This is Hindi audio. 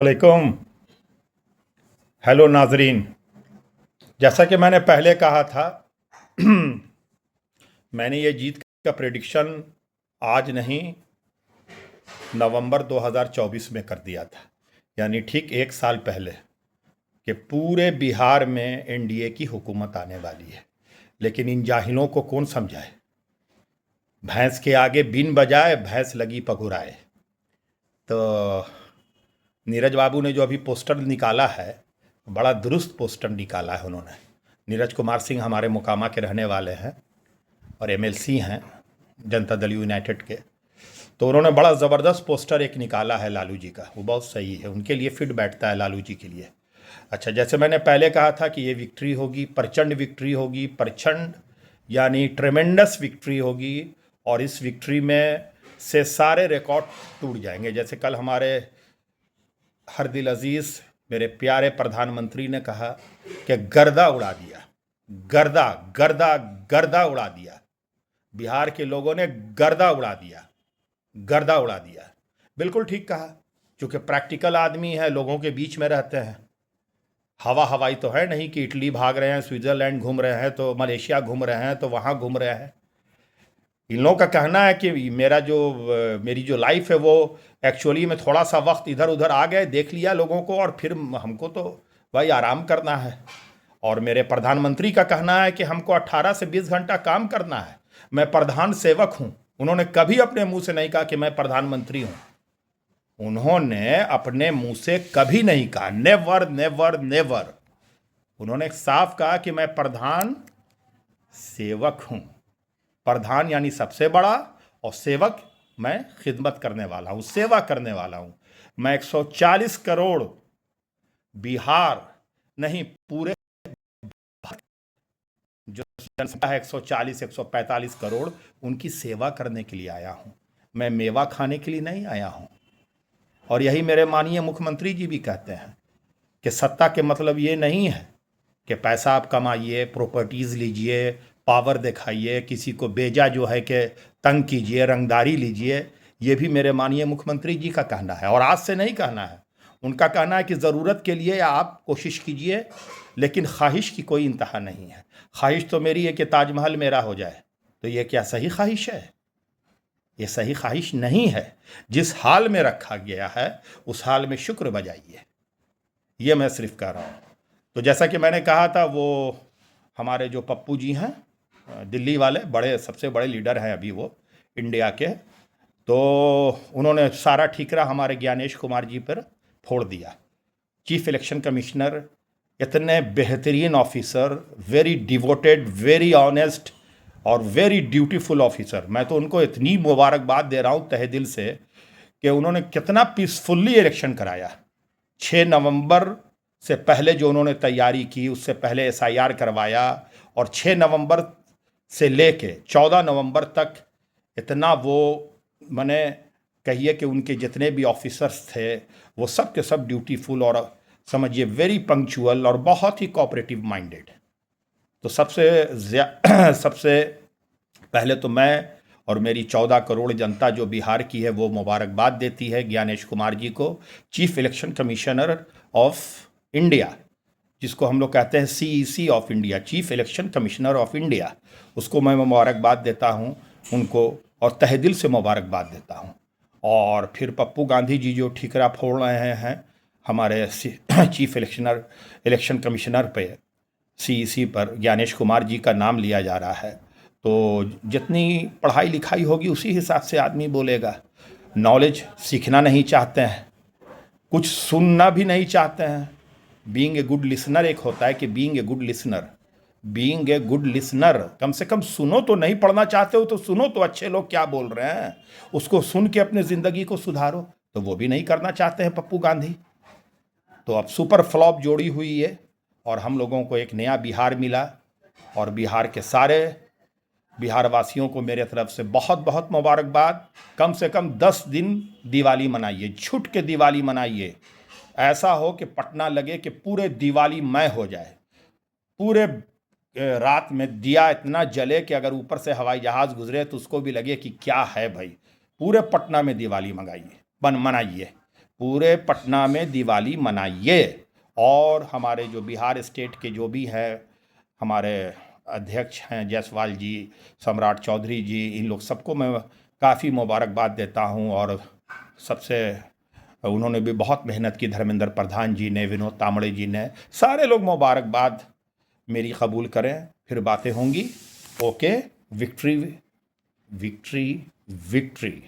वालेकुम। हेलो नाजरीन। जैसा कि मैंने पहले कहा था मैंने ये जीत का प्रेडिक्शन आज नहीं, नवंबर 2024 में कर दिया था। यानी ठीक एक साल पहले कि पूरे बिहार में एनडीए की हुकूमत आने वाली है। लेकिन इन जाहिलों को कौन समझाए। भैंस के आगे बीन बजाए भैंस लगी पगुराए। तो नीरज बाबू ने जो अभी पोस्टर निकाला है, बड़ा दुरुस्त पोस्टर निकाला है उन्होंने। नीरज कुमार सिंह हमारे मोकामा के रहने वाले हैं और एमएलसी हैं जनता दल यूनाइटेड के। तो उन्होंने बड़ा ज़बरदस्त पोस्टर एक निकाला है लालू जी का, वो बहुत सही है, उनके लिए फिट बैठता है लालू जी के लिए। अच्छा, जैसे मैंने पहले कहा था कि ये विक्ट्री होगी, प्रचंड विक्ट्री होगी, प्रचंड यानी ट्रेमेंडस विक्ट्री होगी। और इस विक्ट्री में से सारे रिकॉर्ड टूट जाएंगे। जैसे कल हमारे हर दिल अजीज़ मेरे प्यारे प्रधानमंत्री ने कहा कि गर्दा उड़ा दिया, गर्दा गर्दा गर्दा उड़ा दिया। बिहार के लोगों ने गर्दा उड़ा दिया, गर्दा उड़ा दिया। बिल्कुल ठीक कहा, क्योंकि प्रैक्टिकल आदमी है, लोगों के बीच में रहते हैं। हवा हवाई तो है नहीं कि इटली भाग रहे हैं, स्विट्ज़रलैंड घूम रहे हैं, तो मलेशिया घूम रहे हैं, तो वहाँ घूम रहे हैं। इन लोगों का कहना है कि मेरी जो लाइफ है वो एक्चुअली में थोड़ा सा वक्त इधर उधर आ गए, देख लिया लोगों को, और फिर हमको तो भाई आराम करना है। और मेरे प्रधानमंत्री का कहना है कि हमको 18 से 20 घंटा काम करना है। मैं प्रधान सेवक हूँ। उन्होंने कभी अपने मुंह से नहीं कहा कि मैं प्रधानमंत्री हूँ। उन्होंने अपने मुंह से कभी नहीं कहा, नेवर नेवर नेवर। उन्होंने साफ कहा कि मैं प्रधान सेवक हूँ। प्रधान यानी सबसे बड़ा, और सेवक मैं खिदमत करने वाला हूँ, सेवा करने वाला हूँ। मैं 140 करोड़ बिहार नहीं, पूरे जो जनसंख्या है 140 145 करोड़, उनकी सेवा करने के लिए आया हूँ। मैं मेवा खाने के लिए नहीं आया हूँ। और यही मेरे माननीय मुख्यमंत्री जी भी कहते हैं कि सत्ता के मतलब ये नहीं है कि पैसा आप कमाइए, प्रॉपर्टीज़ लीजिए, पावर दिखाइए, किसी को बेजा जो है कि तंग कीजिए, रंगदारी लीजिए। ये भी मेरे माननीय मुख्यमंत्री जी का कहना है, और आज से नहीं कहना है। उनका कहना है कि ज़रूरत के लिए आप कोशिश कीजिए, लेकिन ख्वाहिश की कोई इंतहा नहीं है। ख्वाहिश तो मेरी है कि ताजमहल मेरा हो जाए। तो ये क्या सही ख्वाहिश है? ये सही ख्वाहिश नहीं है। जिस हाल में रखा गया है उस हाल में शुक्र बजाइए, ये मैं सिर्फ कह रहा हूँ। तो जैसा कि मैंने कहा था, वो हमारे जो पप्पू जी हैं, दिल्ली वाले बड़े सबसे बड़े लीडर हैं अभी वो इंडिया के, तो उन्होंने सारा ठीकरा हमारे ज्ञानेश कुमार जी पर फोड़ दिया। चीफ इलेक्शन कमिश्नर इतने बेहतरीन officer, very devoted, very honest और वेरी ड्यूटीफुल ऑफिसर। मैं तो उनको इतनी मुबारकबाद दे रहा हूँ तहे दिल से कि उन्होंने कितना पीसफुल्ली इलेक्शन कराया। 6 नवंबर से पहले जो उन्होंने तैयारी की, उससे पहले एसआईआर करवाया, और 6 नवंबर से लेके 14 नवंबर तक इतना वो, मैंने कहिए कि उनके जितने भी ऑफिसर्स थे वो सब के सब ड्यूटीफुल और समझिए वेरी पंक्चुअल और बहुत ही कोऑपरेटिव माइंडेड। तो सबसे पहले तो मैं और मेरी 14 करोड़ जनता जो बिहार की है वो मुबारकबाद देती है ज्ञानेश कुमार जी को, chief election commissioner of India, जिसको हम लोग कहते हैं CEC of India, chief election commissioner of India. उसको मैं मुबारकबाद देता हूँ उनको, और तहे दिल से मुबारकबाद देता हूँ। और फिर पप्पू गांधी जी जो ठीकरा फोड़ रहे हैं हमारे चीफ इलेक्शन कमिश्नर पे, सीईसी पर ज्ञानेश कुमार जी का नाम लिया जा रहा है, तो जितनी पढ़ाई लिखाई होगी उसी हिसाब से आदमी बोलेगा। नॉलेज सीखना नहीं चाहते हैं, कुछ सुनना भी नहीं चाहते हैं। बीइंग ए गुड लिसनर एक होता है कि being a good listener, being a good listener, कम से कम सुनो तो। नहीं पढ़ना चाहते हो तो सुनो तो, अच्छे लोग क्या बोल रहे हैं उसको सुन के अपने ज़िंदगी को सुधारो। तो वो भी नहीं करना चाहते हैं पप्पू गांधी। तो अब सुपर फ्लॉप जोड़ी हुई है और हम लोगों को एक नया बिहार मिला। और बिहार के सारे बिहार वासियों को मेरे तरफ से बहुत बहुत मुबारकबाद। कम से कम 10 दिन दिवाली मनाइए, छुट के दिवाली मनाइए। ऐसा हो कि पटना लगे कि पूरे दिवालीमय हो जाए, पूरे रात में दिया इतना जले कि अगर ऊपर से हवाई जहाज़ गुजरे तो उसको भी लगे कि क्या है भाई। पूरे पटना में दिवाली मंगाइए, मनाइए। पूरे पटना में दिवाली मनाइए। और हमारे जो बिहार स्टेट के जो भी है हमारे अध्यक्ष हैं जायसवाल जी, सम्राट चौधरी जी, इन लोग सबको मैं काफ़ी मुबारकबाद देता हूं। और सबसे उन्होंने भी बहुत मेहनत की, धर्मेंद्र प्रधान जी ने, विनोद तांबड़े जी ने, सारे लोग मुबारकबाद मेरी कबूल करें, फिर बातें होंगी। Okay, victory victory victory.